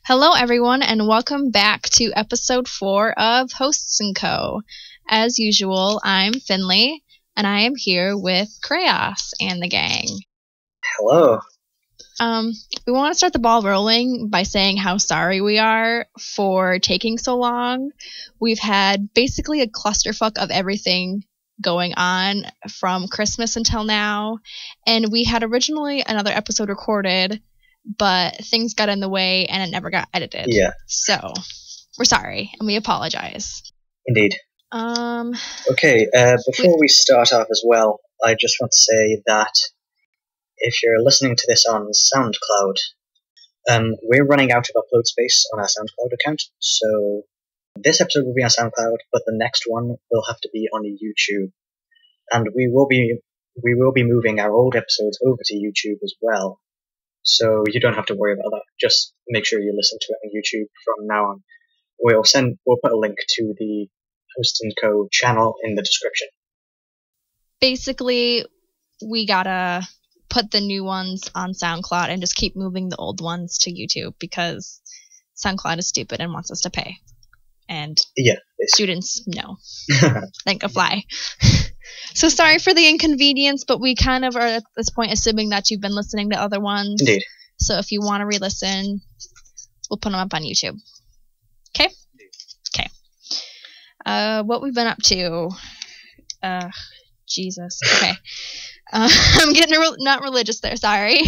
Hello, everyone, and welcome back to episode 4 of Hosts&Co. As usual, I'm Finley, and I am here with Kraos and the gang. Hello. We want to start the ball rolling by saying how sorry we are for taking so long. We've had basically a clusterfuck of everything going on from Christmas until now, and we had originally another episode recorded, but things got in the way and it never got edited. Yeah. So, we're sorry, and we apologize. Indeed. Okay, before we start off as well, I just want to say that if you're listening to this on SoundCloud, we're running out of upload space on our SoundCloud account, so this episode will be on SoundCloud, but the next one will have to be on YouTube. And we will be moving our old episodes over to YouTube as well. So you don't have to worry about that. Just make sure you listen to it on YouTube from now on. We'll put a link to the Hosts&Co channel in the description. Basically, we gotta put the new ones on SoundCloud and just keep moving the old ones to YouTube because SoundCloud is stupid and wants us to pay. And yeah, students know. Think a fly. So sorry for the inconvenience, but we kind of are at this point assuming that you've been listening to other ones. Indeed. So if you want to re-listen, we'll put them up on YouTube. Okay? Okay. What we've been up to. Jesus. Okay. I'm getting not religious there, sorry.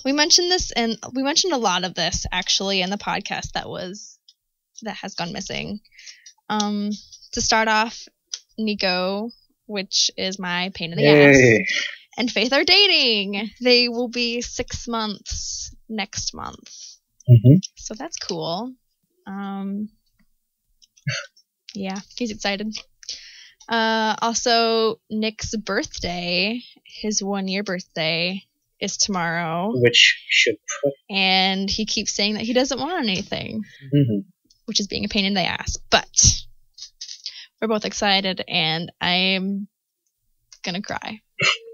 We mentioned this, and we mentioned a lot of this, actually, in the podcast that has gone missing. To start off, Nico, which is my pain in the ass, and Faith are dating. They will be 6 months next month. Mm-hmm. So that's cool. Yeah, he's excited. Also, Nick's birthday, his 1-year birthday, is tomorrow. Which should put... And he keeps saying that he doesn't want anything, which is being a pain in the ass. But we're both excited, and I'm gonna cry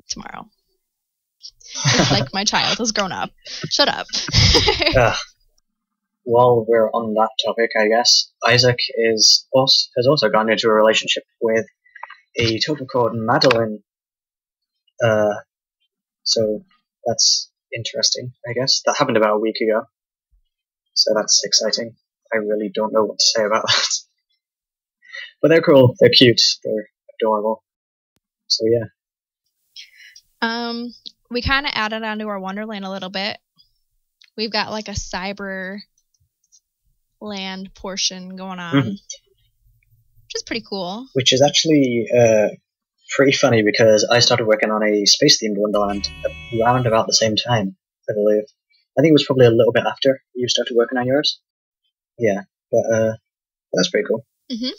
tomorrow. It's like my child has grown up. Shut up. While we're on that topic, I guess, Isaac has also gone into a relationship with a tulpa called Madeline. So that's interesting, I guess. That happened about a week ago. So that's exciting. I really don't know what to say about that. But they're cool, they're cute, they're adorable. So yeah. We kind of added onto our Wonderland a little bit. We've got like a cyber land portion going on, which is pretty cool. Which is actually pretty funny because I started working on a space-themed Wonderland around about the same time, I believe. I think it was probably a little bit after you started working on yours. Yeah, but that's pretty cool. Mm-hmm.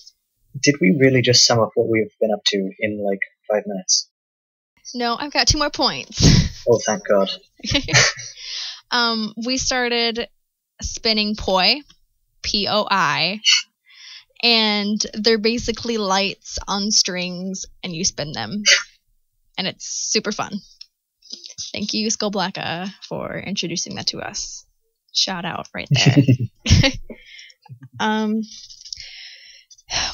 Did we really just sum up what we've been up to in like 5 minutes? No, I've got 2 more points. Oh, thank God. We started spinning poi, P-O-I, and they're basically lights on strings, and you spin them, and it's super fun. Thank you, Skullblacka, for introducing that to us. Shout out right there.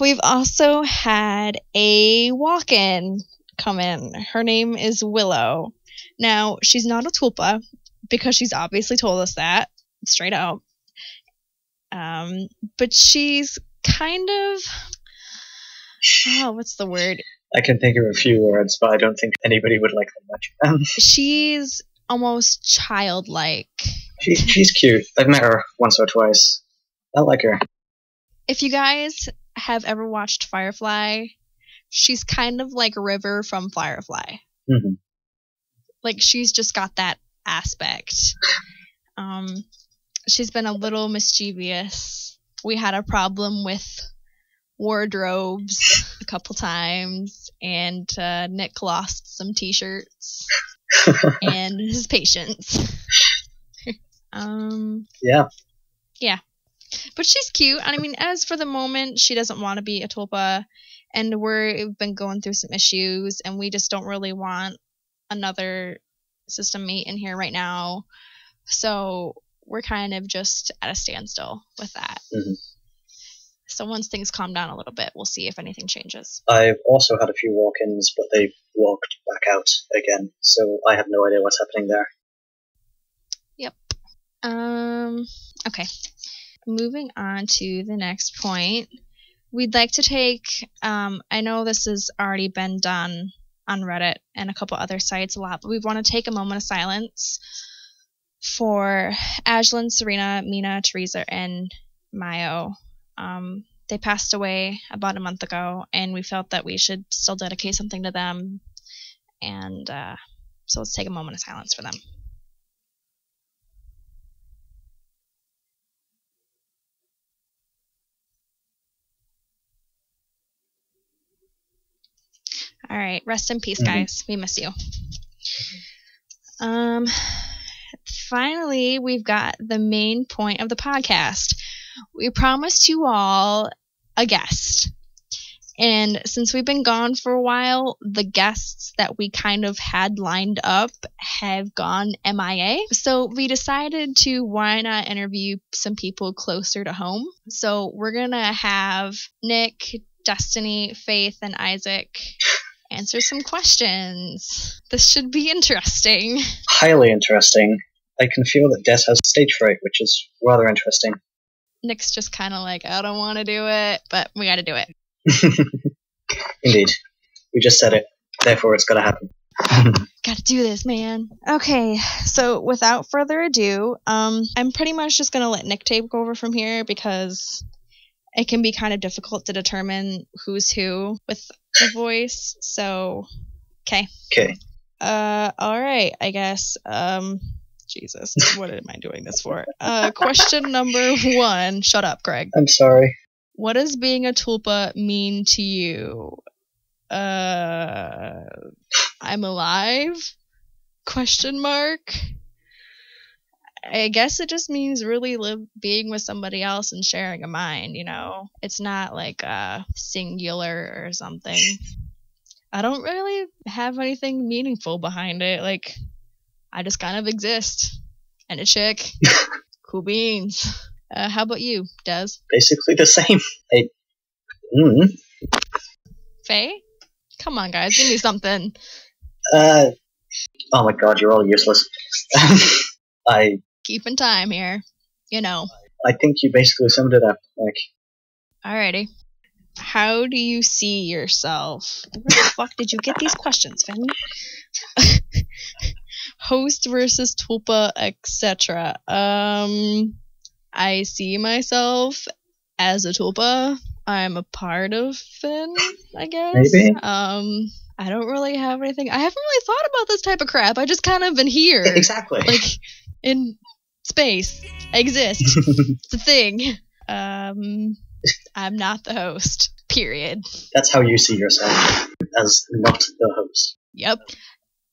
We've also had a walk-in come in. Her name is Willow. Now, she's not a tulpa, because she's obviously told us that, straight up. But she's kind of... Oh, what's the word? I can think of a few words, but I don't think anybody would like them much. She's almost childlike. She's cute. I've met her once or twice. I like her. If you guys have ever watched Firefly, she's kind of like River from Firefly. Mm-hmm. Like, she's just got that aspect. She's been a little mischievous. We had a problem with wardrobes a couple times, and Nick lost some t-shirts and his patience. Yeah. But she's cute. I mean, as for the moment, she doesn't want to be a tulpa, and we've been going through some issues, and we just don't really want another system mate in here right now. So we're kind of just at a standstill with that. Mm-hmm. So once things calm down a little bit, we'll see if anything changes. I've also had a few walk-ins, but they've walked back out again, so I have no idea what's happening there. Yep. Okay. Moving on to the next point. We'd like to take, I know this has already been done on Reddit and a couple other sites a lot, but we want to take a moment of silence for Ashlyn, Serena, Mina, Teresa, and Mayo. They passed away about a month ago, and we felt that we should still dedicate something to them. And so let's take a moment of silence for them. All right, rest in peace, guys. We miss you. Finally, we've got the main point of the podcast. We promised you all a guest. And since we've been gone for a while, the guests that we kind of had lined up have gone MIA. So we decided to why not interview some people closer to home. So we're going to have Nick, Destiny, Faith, and Isaac answer some questions. This should be interesting. Highly interesting. I can feel that Des has stage fright, which is rather interesting. Nick's just kind of like, I don't want to do it, but we got to do it. Indeed. We just said it, therefore it's got to happen. Gotta do this, man. Okay, so without further ado, I'm pretty much just gonna let Nick take over from here because it can be kind of difficult to determine who's who with the voice. So, okay. All right, I guess. Jesus, what am I doing this for? Question number 1. Shut up, Greg. I'm sorry. What does being a tulpa mean to you? I'm alive? Question mark. I guess it just means really being with somebody else and sharing a mind, you know? It's not like singular or something. I don't really have anything meaningful behind it. Like, I just kind of exist. And a chick. Cool beans. How about you, Des? Basically the same. Faye? Come on, guys. Give me something. Oh my god, you're all useless. Keeping time here. You know. I think you basically summed it up. Alrighty. How do you see yourself? Where the fuck did you get these questions, Finn? Host versus tulpa, etc. I see myself as a tulpa. I'm a part of Finn, I guess. Maybe. I don't really have anything. I haven't really thought about this type of crap. I just kind of been here. Exactly. Like, in space. I exist. It's a thing. I'm not the host. Period. That's how you see yourself, as not the host. Yep.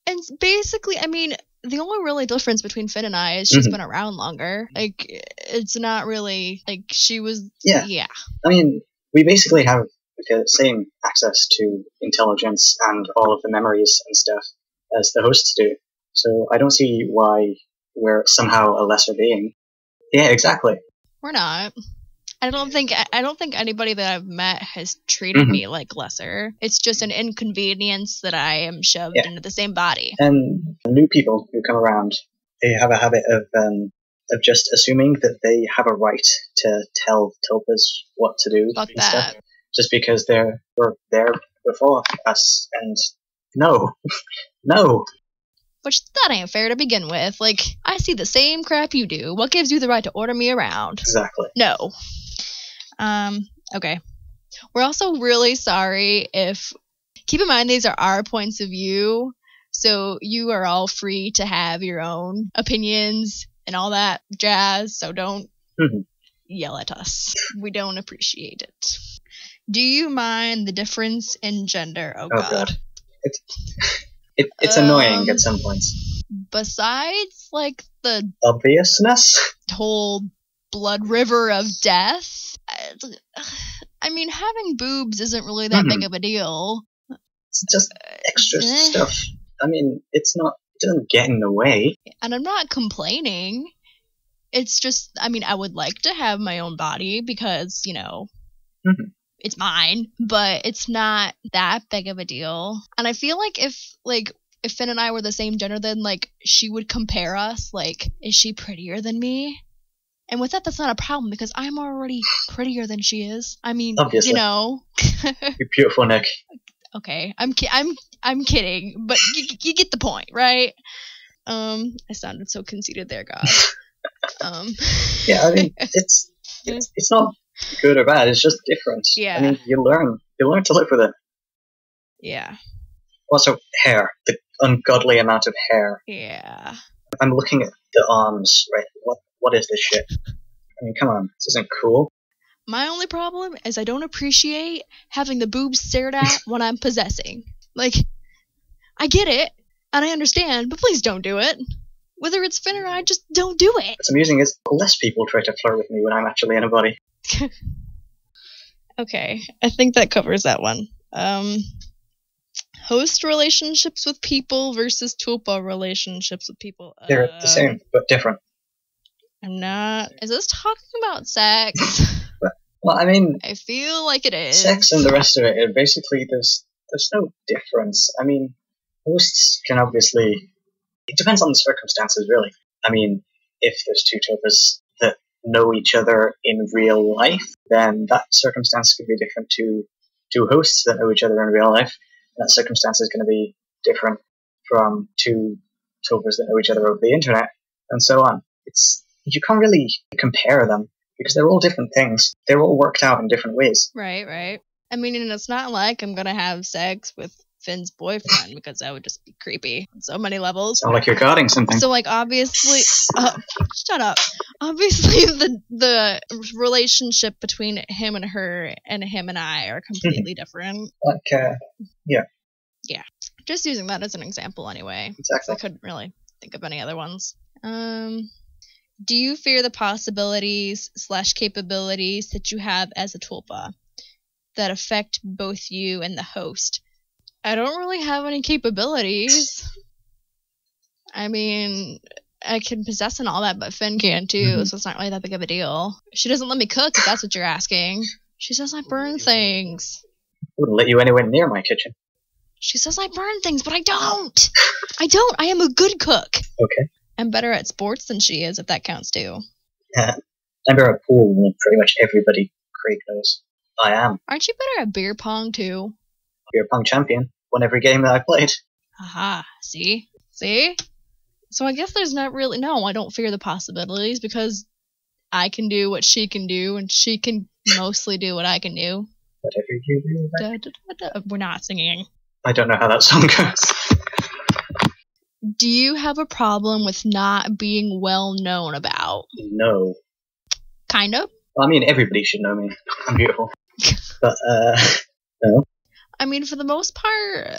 And basically, I mean, the only really difference between Finn and I is she's been around longer. Like, it's not really, like, she was... Yeah. I mean, we basically have the same access to intelligence and all of the memories and stuff as the hosts do. So I don't see why we're somehow a lesser being. Yeah, exactly. We're not. I don't think anybody that I've met has treated me like lesser. It's just an inconvenience that I am shoved into the same body. And new people who come around, they have a habit of just assuming that they have a right to tell tulpas what to do. Fuck and that. Stuff, just because they were there before us. And no. Which, that ain't fair to begin with. Like, I see the same crap you do. What gives you the right to order me around? Exactly. No. Okay. We're also really sorry if... Keep in mind, these are our points of view, so you are all free to have your own opinions and all that jazz, so don't yell at us. We don't appreciate it. Do you mind the difference in gender? Oh God. It's annoying at some points. Besides, like, the obviousness? Whole blood river of death. I mean, having boobs isn't really that big of a deal. It's just extra stuff. I mean, it doesn't get in the way. And I'm not complaining. It's just, I mean, I would like to have my own body because, you know, it's mine, but it's not that big of a deal. And I feel like if Finn and I were the same gender, then, like, she would compare us, like, is she prettier than me? And with that, that's not a problem because I'm already prettier than she is. I mean, obviously. You know. You're beautiful, Nick. Okay, I'm kidding, but you get the point, right? I sounded so conceited there, God. Yeah, I mean, it's not good or bad. It's just different. Yeah. I mean, you learn to live with it. Yeah. Also, hair. The ungodly amount of hair. Yeah. I'm looking at the arms, right? What is this shit? I mean, come on. This isn't cool. My only problem is I don't appreciate having the boobs stared at when I'm possessing. Like, I get it, and I understand, but please don't do it. Whether it's Finn or I, just don't do it. What's amusing is less people try to flirt with me when I'm actually in a body. Okay, I think that covers that one. Host relationships with people versus tulpa relationships with people. They're the same, but different. I'm not... Is this talking about sex? Well, I mean... I feel like it is. Sex and the rest of it, basically, there's no difference. I mean, hosts can obviously... It depends on the circumstances, really. I mean, if there's two tulpas that know each other in real life, then that circumstance could be different to two hosts that know each other in real life. That circumstance is going to be different from two tulpas that know each other over the internet, and so on. You can't really compare them, because they're all different things. They're all worked out in different ways. Right. I mean, and it's not like I'm going to have sex with Finn's boyfriend, because that would just be creepy on so many levels. Sound like you're guarding something. So, like, obviously... shut up. Obviously, the relationship between him and her and him and I are completely different. Yeah. Yeah. Just using that as an example anyway. Exactly. I couldn't really think of any other ones. Do you fear the possibilities / capabilities that you have as a tulpa that affect both you and the host? I don't really have any capabilities. I mean, I can possess and all that, but Finn can too, so it's not really that big of a deal. She doesn't let me cook, if that's what you're asking. She says I burn things. Wouldn't let you anywhere near my kitchen. She says I burn things, but I don't. I am a good cook. Okay. I'm better at sports than she is, if that counts too. I'm better at pool than pretty much everybody Craig knows. I am. Aren't you better at beer pong too? Beer pong champion. Won every game that I played. Aha. See? So I guess there's not really... No, I don't fear the possibilities, because I can do what she can do, and she can mostly do what I can do. Whatever you do. Da, da, da, da. We're not singing. I don't know how that song goes. Do you have a problem with not being well known about? No. Kind of? Well, I mean, everybody should know me. I'm beautiful. But, no. I mean, for the most part,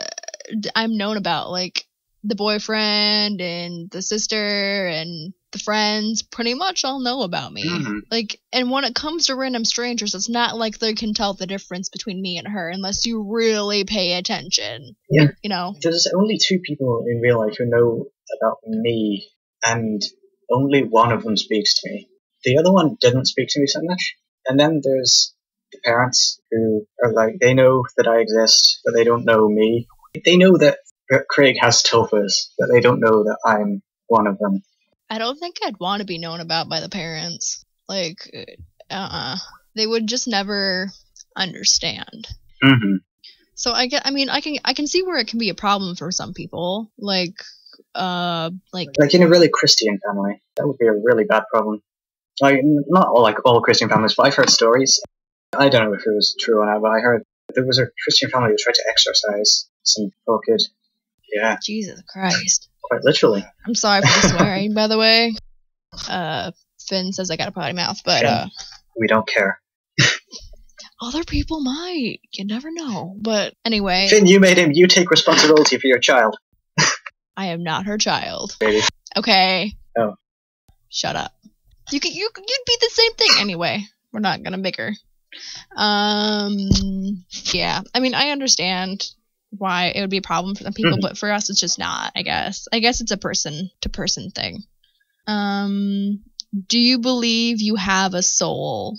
I'm known about, like, the boyfriend and the sister and the friends pretty much all know about me. Mm-hmm. Like, and when it comes to random strangers, it's not like they can tell the difference between me and her unless you really pay attention. Yeah. You know? There's only two people in real life who know about me, and only one of them speaks to me. The other one didn't speak to me so much. And then there's the parents who are like, they know that I exist, but they don't know me. They know that Craig has tulpas, but they don't know that I'm one of them. I don't think I'd want to be known about by the parents. Like, they would just never understand. Mm-hmm. So I can see where it can be a problem for some people. Like in a really Christian family, that would be a really bad problem. Like, not all Christian families, but I've heard stories. I don't know if it was true or not, but I heard there was a Christian family who tried to exorcise some poor kid. Yeah. Jesus Christ. Quite literally. I'm sorry for the swearing, by the way. Finn says I got a potty mouth, but we don't care. Other people might. You never know. But anyway. Finn, you made him. You take responsibility for your child. I am not her child. Baby. Okay. Oh. Shut up. You'd be the same thing anyway. We're not gonna bicker. Yeah. I mean, I understand why it would be a problem for some people, but for us, it's just not, I guess. I guess it's a person-to-person thing. Do you believe you have a soul?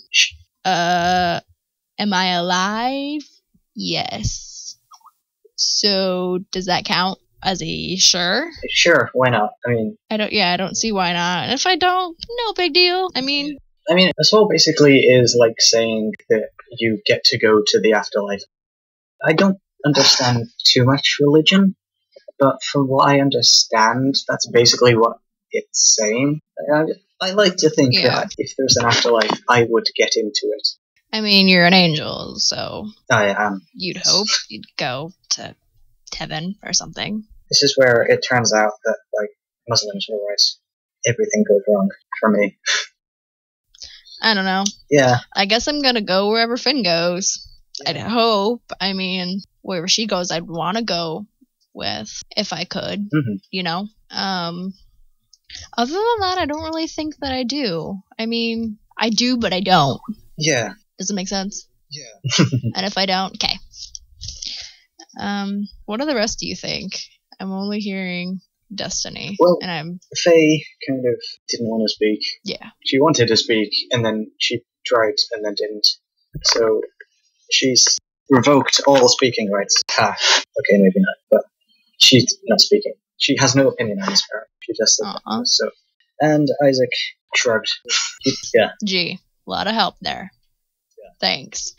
Am I alive? Yes. So, does that count as a sure? Sure, why not? I don't see why not. And if I don't, no big deal. I mean, a soul basically is like saying that you get to go to the afterlife. I don't understand too much religion, but from what I understand, that's basically what it's saying. I like to think that if there's an afterlife, I would get into it. I mean, you're an angel, so I am. You'd hope you'd go to heaven or something. This is where it turns out that, like, Muslims were right. Everything goes wrong for me. I don't know. Yeah. I guess I'm gonna go wherever Finn goes. Yeah. I'd hope. I mean, wherever she goes, I'd want to go with if I could. You know. Other than that, I don't really think that I do. I mean, I do, but I don't. Yeah. Does it make sense? Yeah. And if I don't, okay. What do the rest do you think? I'm only hearing Destiny. Well, and Faye kind of didn't want to speak. Yeah. She wanted to speak, and then she tried, and then didn't. So she's revoked all speaking rights. Okay, maybe not, but she's not speaking. She has no opinion on this part. She just said that. So, and Isaac shrugged. Yeah. Gee, a lot of help there. Yeah. Thanks.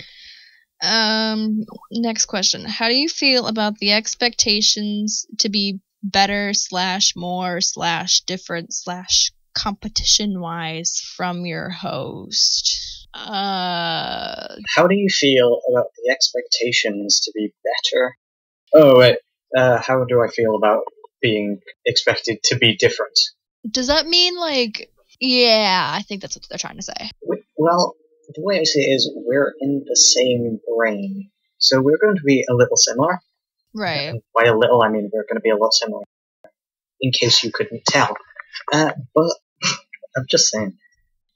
Next question. How do you feel about the expectations to be better / more / different / competition wise from your host? How do you feel about the expectations to be better? Oh, wait. How do I feel about being expected to be different? Does that mean, like, yeah, I think that's what they're trying to say. Well, the way I see it is we're in the same brain, so we're going to be a little similar. Right. And by a little, I mean we're going to be a lot similar, in case you couldn't tell. But I'm just saying,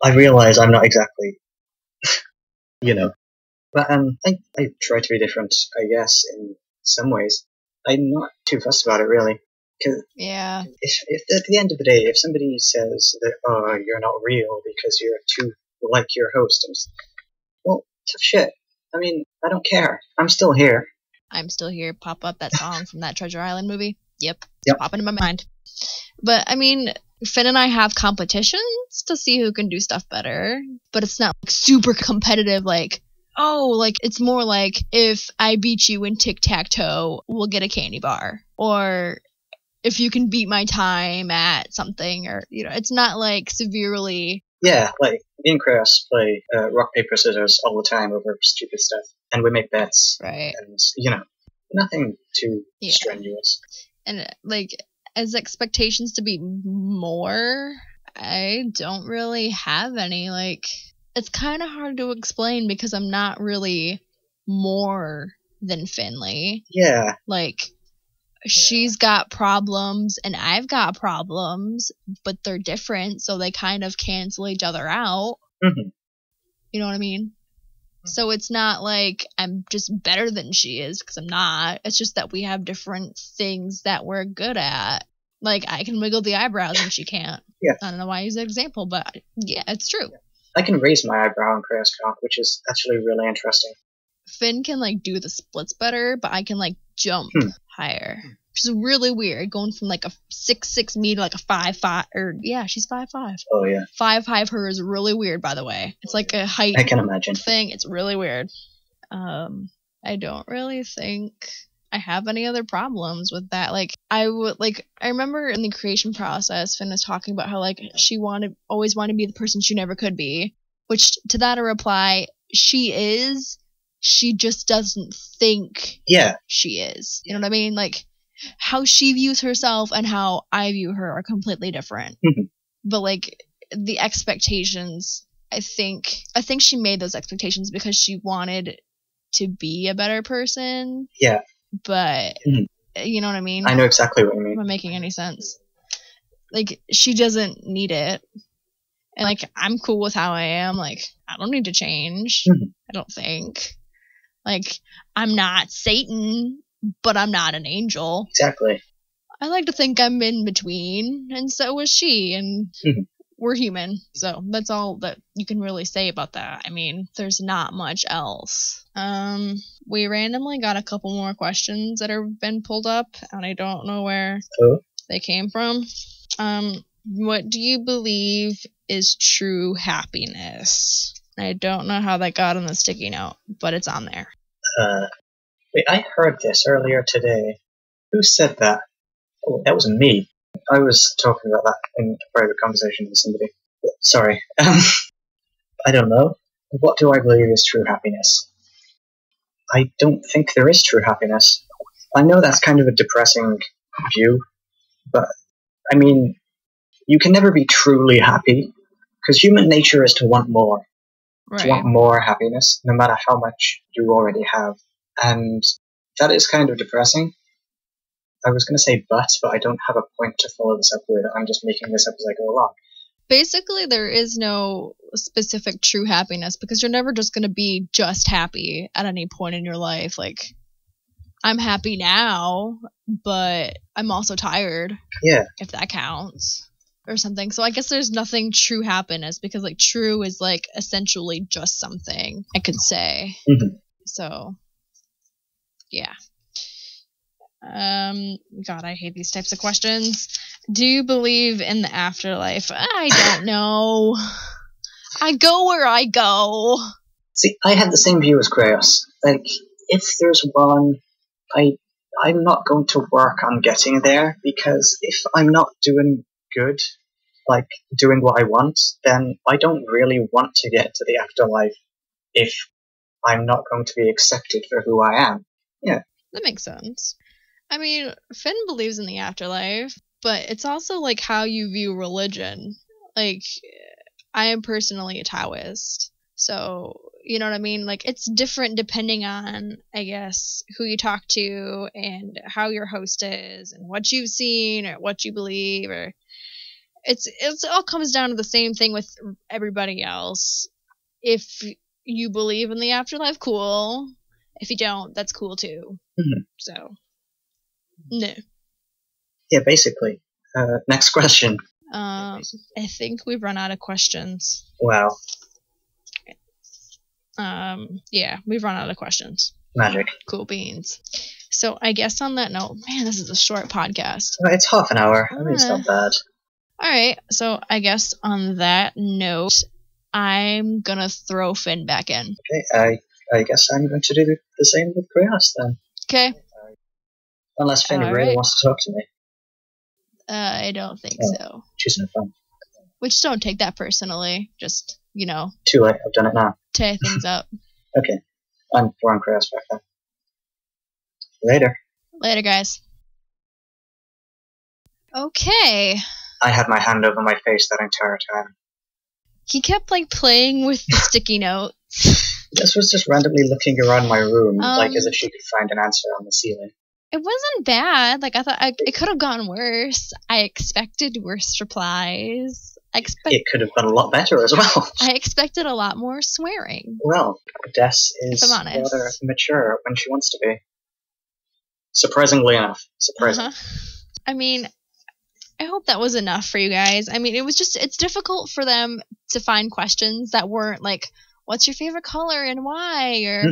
I realize I'm not exactly, But I try to be different, I guess, in some ways. I'm not too fussed about it, really. Cause yeah. If at the end of the day, if somebody says that, oh, you're not real because you're too like your host, I'm just, well, tough shit. I mean, I don't care. I'm still here. I'm still here. Pop up that song from that Treasure Island movie. Yep. Popping in my mind. But, I mean, Finn and I have competitions to see who can do stuff better. But it's not like, super competitive, like, oh, like, it's more like, if I beat you in tic-tac-toe, we'll get a candy bar. Or if you can beat my time at something, or, it's not, like, severely... Yeah, like, me and Chris play rock, paper, scissors all the time over stupid stuff. And we make bets. Right. And, nothing too strenuous. And, like, as expectations to be more, I don't really have any, like... It's kind of hard to explain because I'm not really more than Finley. Yeah. Like... She's got problems and I've got problems, but they're different, so they kind of cancel each other out. Mm-hmm. You know what I mean? Mm-hmm. So it's not like I'm just better than she is, because I'm not. It's just that we have different things that we're good at. Like, I can wiggle the eyebrows and she can't. Yeah. I don't know why I use that example, but yeah, it's true. I can raise my eyebrow in Chaos Cock, which is actually really interesting. Finn can, like, do the splits better, but I can, like, jump higher. Which is really weird, going from, like, a 6'6" me to, like, a 5'5", or, yeah, she's 5'5". Oh, yeah. 5'5" her is really weird, by the way. It's like a height I can imagine. thing. It's really weird. I don't really think I have any other problems with that. Like, I remember in the creation process, Finn was talking about how, like, she always wanted to be the person she never could be. Which, to that I reply, she is... She just doesn't think she is. You know what I mean? Like, how she views herself and how I view her are completely different. Mm-hmm. But, like, the expectations, I think she made those expectations because she wanted to be a better person. Yeah. But, you know what I mean? I know exactly what you mean. Am I making any sense? Like, she doesn't need it. And, like, I'm cool with how I am. Like, I don't need to change. I don't think. Like, I'm not Satan. but I'm not an angel. Exactly. I like to think I'm in between, and so is she, and we're human. So that's all that you can really say about that. I mean, there's not much else. We randomly got a couple more questions that have been pulled up, and I don't know where they came from. What do you believe is true happiness? I don't know how that got on the sticky note, but it's on there. Wait, I heard this earlier today. Who said that? Oh, that was me. I was talking about that in a private conversation with somebody. Sorry. I don't know. What do I believe is true happiness? I don't think there is true happiness. I know that's kind of a depressing view, but, I mean, you can never be truly happy, because human nature is to want more. Right. To want more happiness, no matter how much you already have. And that is kind of depressing. I was going to say but I don't have a point to follow this up with. I'm just making this up as I go along. Basically, there is no specific true happiness, because you're never just going to be just happy at any point in your life. Like, I'm happy now, but I'm also tired. Yeah. If that counts. Or something. So I guess there's nothing true happiness, because, like, true is, like, essentially just something I could say. So, yeah. God, I hate these types of questions. Do you believe in the afterlife? I don't know. I go where I go. See, I had the same view as Kraos. Like, if there's one, I'm not going to work on getting there, because if I'm not doing good, like doing what I want, then I don't really want to get to the afterlife if I'm not going to be accepted for who I am. Yeah. That makes sense. I mean, Finn believes in the afterlife, but it's also like how you view religion. Like, I am personally a Taoist, so, you know what I mean? Like, it's different depending on, I guess, who you talk to and how your host is and what you've seen or what you believe, or it's all comes down to the same thing with everybody else. If you believe in the afterlife, cool. If you don't, that's cool too. So, no. Yeah, basically. Next question. I think we've run out of questions. Wow. Yeah, we've run out of questions. Magic. Cool beans. So I guess on that note, man, this is a short podcast. It's half an hour. I mean, it's not bad. Alright, so I guess on that note, I'm gonna throw Finn back in. Okay, I guess I'm going to do the same with Kraos then. Okay. Unless Finn really wants to talk to me. I don't think so. She's no fun. Which, don't take that personally. Just, you know. Too late, I've done it now. Tie things up. Okay, I'm throwing Kraos back then. Later. Later, guys. Okay. I had my hand over my face that entire time. He kept, like, playing with the sticky notes. This was just randomly looking around my room, like as if she could find an answer on the ceiling. It wasn't bad. Like, I thought it could have gone worse. I expected worse replies. It could have gone a lot better as well. I expected a lot more swearing. Well, Des is rather mature when she wants to be. Surprisingly enough. Surprising. I mean, I hope that was enough for you guys. I mean, it's difficult for them to find questions that weren't like, what's your favorite color and why? Or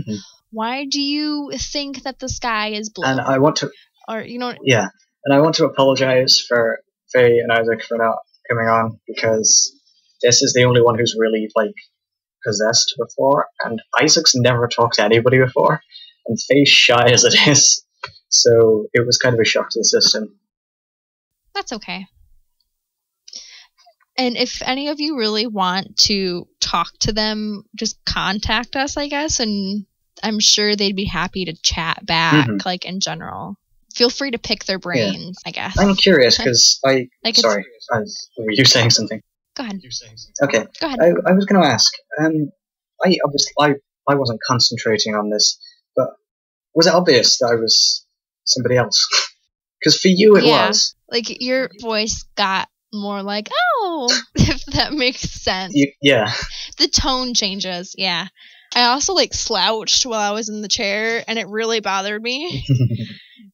why do you think that the sky is blue? And I want to... Or, you know... Yeah, and I want to apologize for Faye and Isaac for not coming on, because this is the only one who's really, like, possessed before, and Isaac's never talked to anybody before, and Faye's shy as it is, so it was kind of a shock to the system. That's okay. And if any of you really want to talk to them, just contact us, I guess, and I'm sure they'd be happy to chat back, like, in general. Feel free to pick their brains, I guess. I'm curious, because sorry, were you saying something? Go ahead. Okay. Go ahead. I was going to ask, I wasn't concentrating on this, but was it obvious that I was somebody else? Because for you it was. Like, your voice got more like, oh, if that makes sense. Yeah. The tone changes, yeah. I also like slouched while I was in the chair, and it really bothered me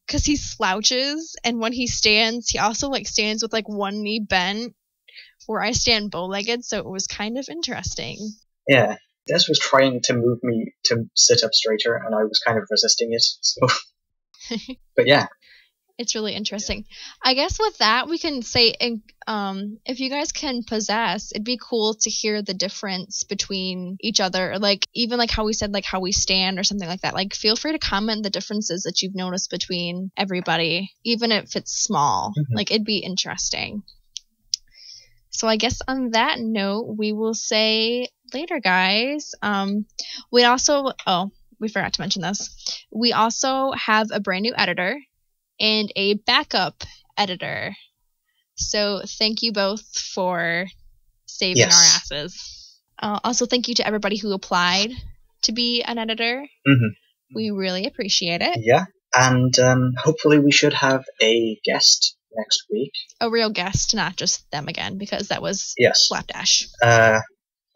because he slouches, and when he stands, he also like stands with like one knee bent, where I stand bow-legged, so it was kind of interesting. Yeah, Des was trying to move me to sit up straighter, and I was kind of resisting it. So, but yeah. It's really interesting. I guess with that, we can say, if you guys can possess, it'd be cool to hear the difference between each other. Like, even like how we said, like how we stand or something like that. Like, feel free to comment the differences that you've noticed between everybody, even if it's small. Mm-hmm. Like, it'd be interesting. So I guess on that note, we will say later, guys. We forgot to mention this. We also have a brand new editor and a backup editor. So thank you both for saving our asses. Also, thank you to everybody who applied to be an editor. Mm-hmm. We really appreciate it. Yeah, and hopefully we should have a guest next week. A real guest, not just them again, because that was slapdash.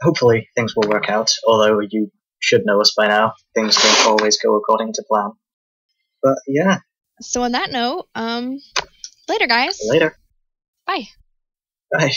Hopefully things will work out, although you should know us by now. Things don't always go according to plan. But yeah. So on that note, later, guys. Later. Bye. Bye.